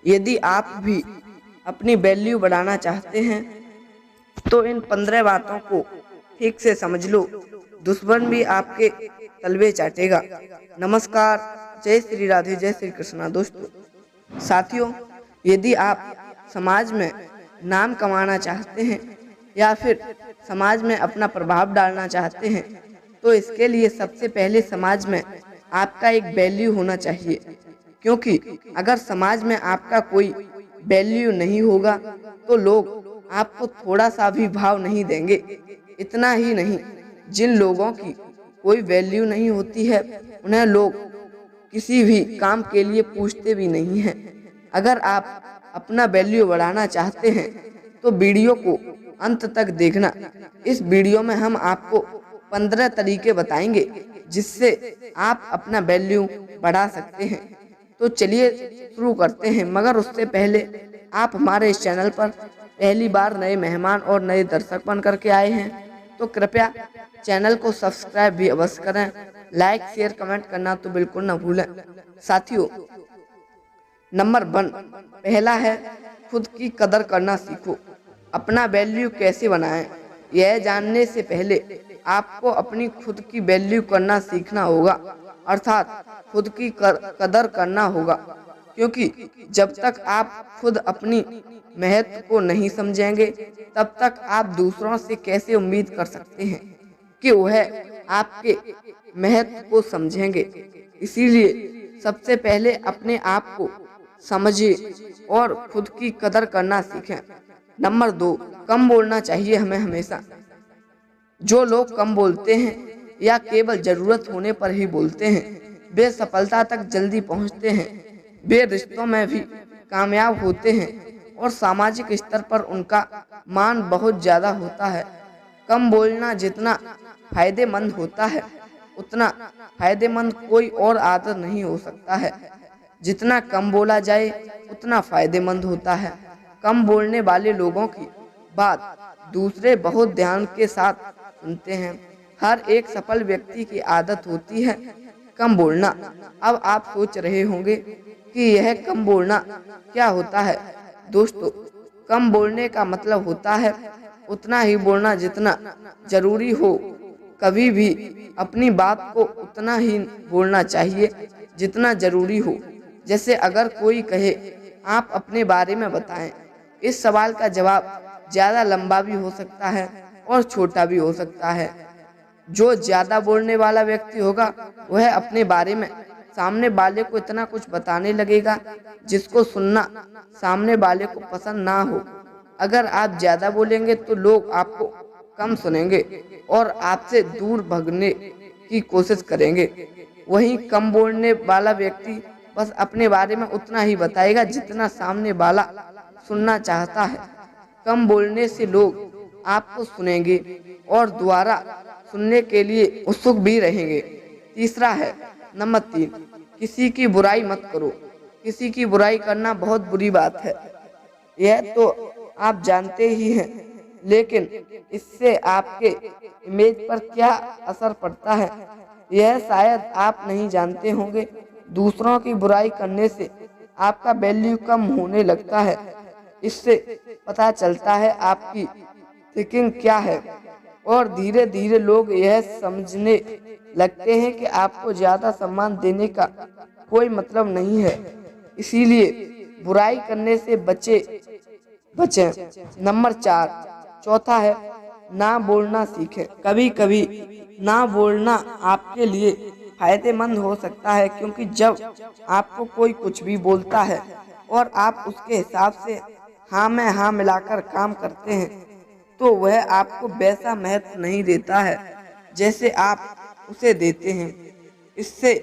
यदि आप भी अपनी वैल्यू बढ़ाना चाहते हैं तो इन 15 बातों को ठीक से समझ लो, दुश्मन भी आपके तलवे चाटेगा। नमस्कार, जय श्री राधे, जय श्री कृष्णा। दोस्तों साथियों, यदि आप समाज में नाम कमाना चाहते हैं या फिर समाज में अपना प्रभाव डालना चाहते हैं तो इसके लिए सबसे पहले समाज में आपका एक वैल्यू होना चाहिए, क्योंकि अगर समाज में आपका कोई वैल्यू नहीं होगा तो लोग आपको थोड़ा सा भी भाव नहीं देंगे। इतना ही नहीं, जिन लोगों की कोई वैल्यू नहीं होती है उन्हें लोग किसी भी काम के लिए पूछते भी नहीं हैं। अगर आप अपना वैल्यू बढ़ाना चाहते हैं तो वीडियो को अंत तक देखना। इस वीडियो में हम आपको 15 तरीके बताएंगे जिससे आप अपना वैल्यू बढ़ा सकते हैं। तो चलिए शुरू करते हैं, मगर उससे पहले आप हमारे इस चैनल पर पहली बार नए मेहमान और नए दर्शक बन करके आए हैं तो कृपया चैनल को सब्सक्राइब भी अवश्य करें। लाइक, शेयर, कमेंट करना तो बिल्कुल ना भूलें। साथियों, नंबर 1 पहला है खुद की कदर करना सीखो। अपना वैल्यू कैसे बनाएं, यह जानने से पहले आपको अपनी खुद की वैल्यू करना सीखना होगा, अर्थात खुद की कदर करना होगा। क्योंकि जब तक आप खुद अपनी महत्व को नहीं समझेंगे तब तक आप दूसरों से कैसे उम्मीद कर सकते हैं कि वह आपके महत्व को समझेंगे। इसीलिए सबसे पहले अपने आप को समझिए और खुद की कदर करना सीखें। नंबर 2 कम बोलना चाहिए हमें हमेशा। जो लोग कम बोलते हैं या केवल जरूरत होने पर ही बोलते हैं वे सफलता तक जल्दी पहुंचते हैं, वे रिश्तों में भी कामयाब होते हैं और सामाजिक स्तर पर उनका मान बहुत ज्यादा होता है। कम बोलना जितना फायदेमंद होता है उतना फायदेमंद कोई और आदत नहीं हो सकता है। जितना कम बोला जाए उतना फायदेमंद होता है। कम बोलने वाले लोगों की बात दूसरे बहुत ध्यान के साथ सुनते हैं। हर एक सफल व्यक्ति की आदत होती है कम बोलना। अब आप सोच रहे होंगे कि यह कम बोलना क्या होता है। दोस्तों, कम बोलने का मतलब होता है उतना ही बोलना जितना जरूरी हो। कभी भी अपनी बात को उतना ही बोलना चाहिए जितना जरूरी हो। जैसे अगर कोई कहे आप अपने बारे में बताएं, इस सवाल का जवाब ज्यादा लंबा भी हो सकता है और छोटा भी हो सकता है। जो ज्यादा बोलने वाला व्यक्ति होगा वह अपने बारे में सामने वाले को इतना कुछ बताने लगेगा जिसको सुनना सामने वाले को पसंद ना हो। अगर आप ज्यादा बोलेंगे तो लोग आपको कम सुनेंगे और आपसे दूर भागने की कोशिश करेंगे। वहीं कम बोलने वाला व्यक्ति बस अपने बारे में उतना ही बताएगा जितना सामने वाला सुनना चाहता है। कम बोलने से लोग आपको सुनेंगे और दोबारा सुनने के लिए उत्सुक भी रहेंगे। तीसरा है नंबर 3 किसी की बुराई मत करो। किसी की बुराई करना बहुत बुरी बात है, यह तो आप जानते ही हैं, लेकिन इससे आपके इमेज पर क्या असर पड़ता है यह शायद आप नहीं जानते होंगे। दूसरों की बुराई करने से आपका वैल्यू कम होने लगता है। इससे पता चलता है आपकी थिंकिंग क्या है और धीरे धीरे लोग यह समझने लगते हैं कि आपको ज्यादा सम्मान देने का कोई मतलब नहीं है। इसीलिए बुराई करने से बचें। नंबर 4 चौथा है ना बोलना सीखें। कभी कभी ना बोलना आपके लिए फायदेमंद हो सकता है, क्योंकि जब आपको कोई कुछ भी बोलता है और आप उसके हिसाब से हाँ में हाँ मिलाकर काम करते हैं तो वह आपको वैसा महत्व नहीं देता है जैसे आप उसे देते हैं। इससे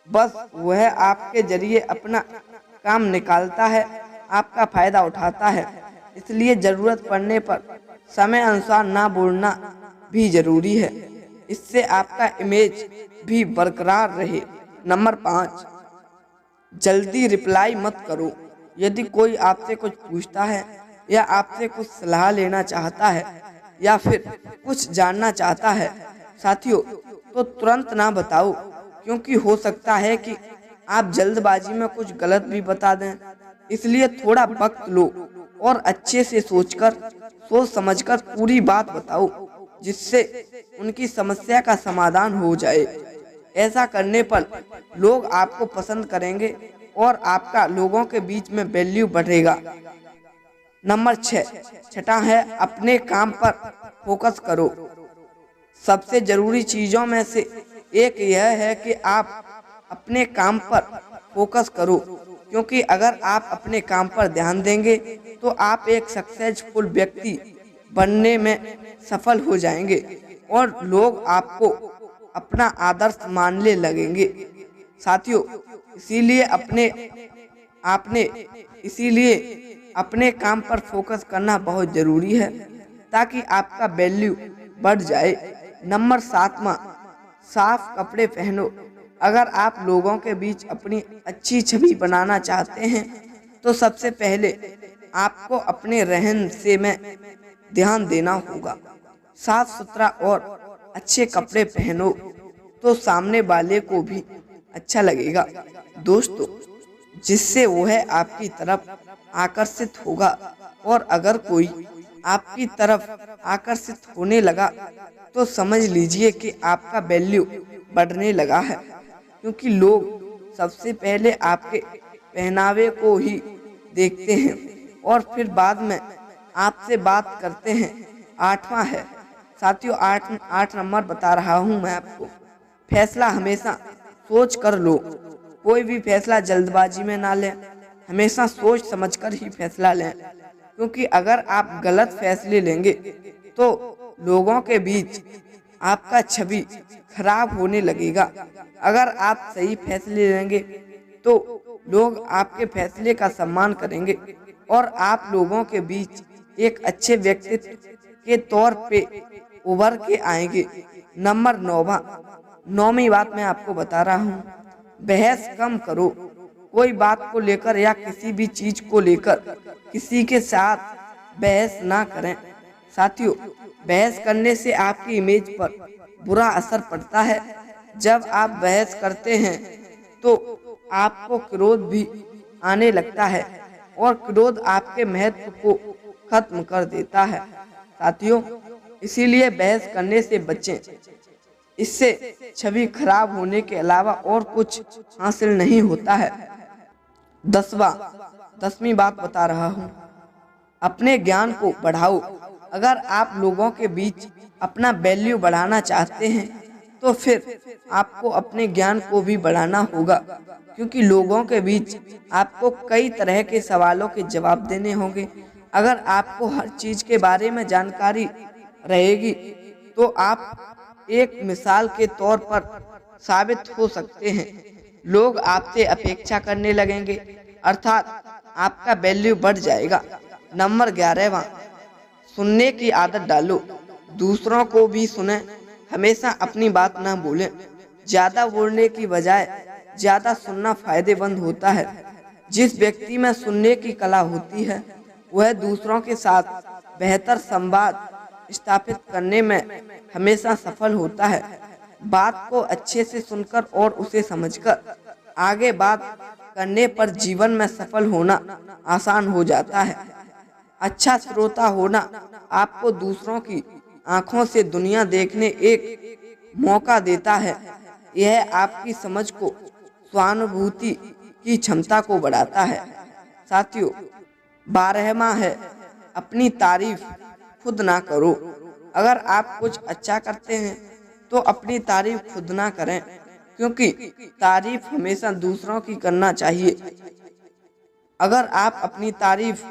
बस वह आपके जरिए अपना काम निकालता है, आपका फायदा उठाता है। इसलिए जरूरत पड़ने पर समय अनुसार ना बोलना भी जरूरी है, इससे आपका इमेज भी बरकरार रहे। नंबर 5 जल्दी रिप्लाई मत करो। यदि कोई आपसे कुछ पूछता है या आपसे कुछ सलाह लेना चाहता है या फिर कुछ जानना चाहता है साथियों, तो तुरंत ना बताओ, क्योंकि हो सकता है कि आप जल्दबाजी में कुछ गलत भी बता दें। इसलिए थोड़ा वक्त लो और अच्छे से सोच समझकर पूरी बात बताओ, जिससे उनकी समस्या का समाधान हो जाए। ऐसा करने पर लोग आपको पसंद करेंगे और आपका लोगों के बीच में वैल्यू बढ़ेगा। नंबर 6, छठा है अपने काम पर फोकस करो। सबसे जरूरी चीजों में से एक यह है कि आप अपने काम पर फोकस करो, क्योंकि अगर आप अपने काम पर ध्यान देंगे तो आप एक सक्सेसफुल व्यक्ति बनने में सफल हो जाएंगे और लोग आपको अपना आदर्श मानने लगेंगे। साथियों, इसीलिए अपने काम पर फोकस करना बहुत जरूरी है ताकि आपका वैल्यू बढ़ जाए। नंबर 7वां, साफ कपड़े पहनो। अगर आप लोगों के बीच अपनी अच्छी छवि बनाना चाहते हैं तो सबसे पहले आपको अपने रहन से में ध्यान देना होगा। साफ सुथरा और अच्छे कपड़े पहनो तो सामने वाले को भी अच्छा लगेगा दोस्तों, जिससे वह आपकी तरफ आकर्षित होगा। और अगर कोई आपकी तरफ आकर्षित होने लगा तो समझ लीजिए कि आपका वैल्यू बढ़ने लगा है, क्योंकि लोग सबसे पहले आपके पहनावे को ही देखते हैं और फिर बाद में आपसे बात करते हैं। 8वां है साथियों, 8 नंबर बता रहा हूं मैं आपको, फैसला हमेशा सोच कर लो। कोई भी फैसला जल्दबाजी में ना लें, हमेशा सोच समझकर ही फैसला लें, क्योंकि अगर आप गलत फैसले लेंगे तो लोगों के बीच आपका छवि खराब होने लगेगा। अगर आप सही फैसले लेंगे तो लोग आपके फैसले का सम्मान करेंगे और आप लोगों के बीच एक अच्छे व्यक्तित्व के तौर पे उभर के आएंगे। नंबर 9वीं बात मैं आपको बता रहा हूँ, बहस कम करो। कोई बात को लेकर या किसी भी चीज को लेकर किसी के साथ बहस ना करें। साथियों, बहस करने से आपकी इमेज पर बुरा असर पड़ता है। जब आप बहस करते हैं तो आपको क्रोध भी आने लगता है और क्रोध आपके महत्व को खत्म कर देता है। साथियों, इसीलिए बहस करने से बचें। इससे छवि खराब होने के अलावा और कुछ हासिल नहीं होता है। 10वीं बात बता रहा हूँ, अपने ज्ञान को बढ़ाओ। अगर आप लोगों के बीच अपना वैल्यू बढ़ाना चाहते हैं तो फिर आपको अपने ज्ञान को भी बढ़ाना होगा, क्योंकि लोगों के बीच आपको कई तरह के सवालों के जवाब देने होंगे। अगर आपको हर चीज के बारे में जानकारी रहेगी तो आप एक मिसाल के तौर पर साबित हो सकते हैं। लोग आपसे अपेक्षा करने लगेंगे, अर्थात आपका वैल्यू बढ़ जाएगा। नंबर 11वां, सुनने की आदत डालो। दूसरों को भी सुने, हमेशा अपनी बात ना बोलें। ज्यादा बोलने की बजाय ज्यादा सुनना फायदेमंद होता है। जिस व्यक्ति में सुनने की कला होती है वह दूसरों के साथ बेहतर संवाद स्थापित करने में हमेशा सफल होता है। बात को अच्छे से सुनकर और उसे समझकर आगे बात करने पर जीवन में सफल होना आसान हो जाता है। अच्छा श्रोता होना आपको दूसरों की आंखों से दुनिया देखने एक मौका देता है। यह आपकी समझ को, सहानुभूति की क्षमता को बढ़ाता है। साथियों, 12वां है अपनी तारीफ खुद ना करो। अगर आप कुछ अच्छा करते हैं तो अपनी तारीफ खुद ना करें, क्योंकि तारीफ हमेशा दूसरों की करना चाहिए। अगर आप अपनी तारीफ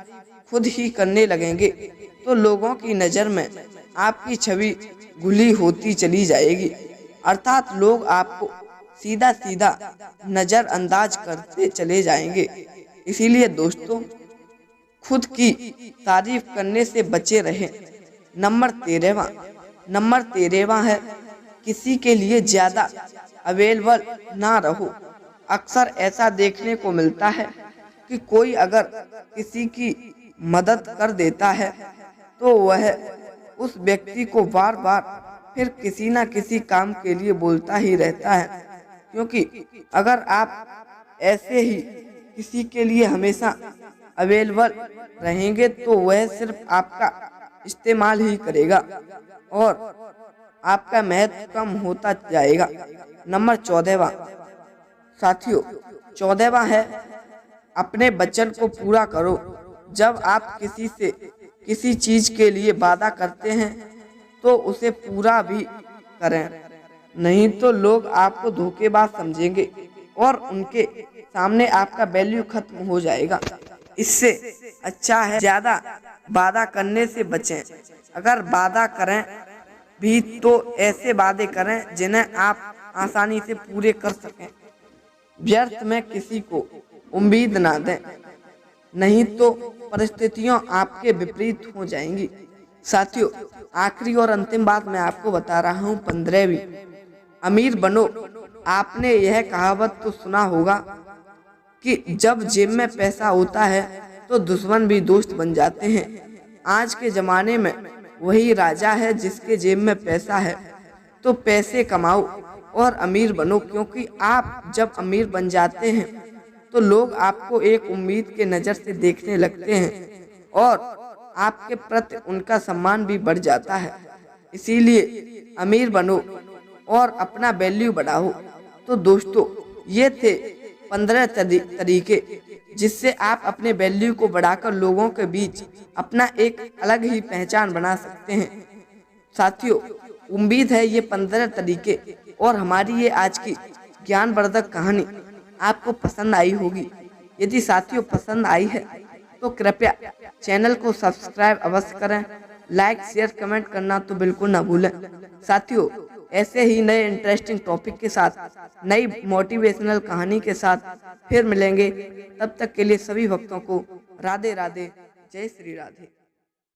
खुद ही करने लगेंगे तो लोगों की नज़र में आपकी छवि घुली होती चली जाएगी, अर्थात लोग आपको सीधा सीधा नज़रअंदाज करते चले जाएंगे। इसीलिए दोस्तों, खुद की तारीफ करने से बचे रहें। नंबर 13वां है किसी के लिए ज़्यादा अवेलेबल ना रहो। अक्सर ऐसा देखने को मिलता है कि कोई अगर किसी की मदद कर देता है तो वह उस व्यक्ति को बार बार फिर किसी न किसी काम के लिए बोलता ही रहता है, क्योंकि अगर आप ऐसे ही किसी के लिए हमेशा अवेलेबल रहेंगे तो वह सिर्फ आपका इस्तेमाल ही करेगा और आपका महत्व कम होता जाएगा। नंबर 14वां साथियों, 14वां है अपने वचन को पूरा करो। जब आप किसी से किसी चीज के लिए वादा करते हैं तो उसे पूरा भी करें, नहीं तो लोग आपको धोखेबाज समझेंगे और उनके सामने आपका वैल्यू खत्म हो जाएगा। इससे अच्छा है ज्यादा वादा करने से बचें। अगर वादा करें भी तो ऐसे वादे करें जिन्हें आप आसानी से पूरे कर सकें। व्यर्थ में किसी को उम्मीद ना दें, नहीं तो परिस्थितियां आपके विपरीत हो जाएंगी। साथियों, आखिरी और अंतिम बात मैं आपको बता रहा हूँ, 15वीं, अमीर बनो। आपने यह कहावत तो सुना होगा कि जब जेब में पैसा होता है तो दुश्मन भी दोस्त बन जाते हैं। आज के जमाने में वही राजा है जिसके जेब में पैसा है। तो पैसे कमाओ और अमीर बनो, क्योंकि आप जब अमीर बन जाते हैं तो लोग आपको एक उम्मीद के नज़र से देखने लगते हैं और आपके प्रति उनका सम्मान भी बढ़ जाता है। इसीलिए अमीर बनो और अपना वैल्यू बढ़ाओ। तो दोस्तों, ये थे 15 तरीके जिससे आप अपने वैल्यू को बढ़ाकर लोगों के बीच अपना एक अलग ही पहचान बना सकते हैं। साथियों, उम्मीद है ये 15 तरीके और हमारी ये आज की ज्ञानवर्धक कहानी आपको पसंद आई होगी। यदि साथियों पसंद आई है तो कृपया चैनल को सब्सक्राइब अवश्य करें। लाइक, शेयर, कमेंट करना तो बिल्कुल ना भूलें। साथियों, ऐसे ही नए इंटरेस्टिंग टॉपिक के साथ, नई मोटिवेशनल कहानी के साथ फिर मिलेंगे। तब तक के लिए सभी भक्तों को राधे राधे, जय श्री राधे।